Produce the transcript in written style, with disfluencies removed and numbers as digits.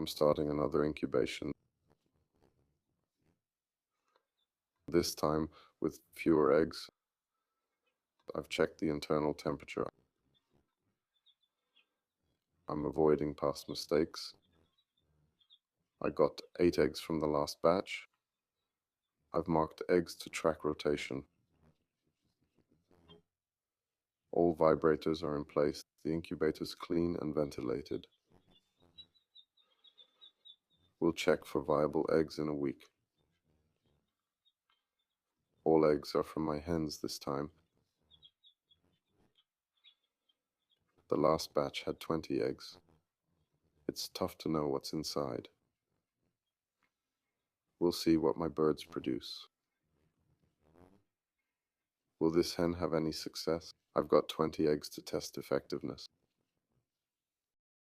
I'm starting another incubation, this time with fewer eggs. I've checked the internal temperature. I'm avoiding past mistakes. I got 8 eggs from the last batch. I've marked eggs to track rotation. All vibrators are in place. The incubator's clean and ventilated. We'll check for viable eggs in a week. All eggs are from my hens this time. The last batch had 20 eggs. It's tough to know what's inside. We'll see what my birds produce. Will this hen have any success? I've got 20 eggs to test effectiveness.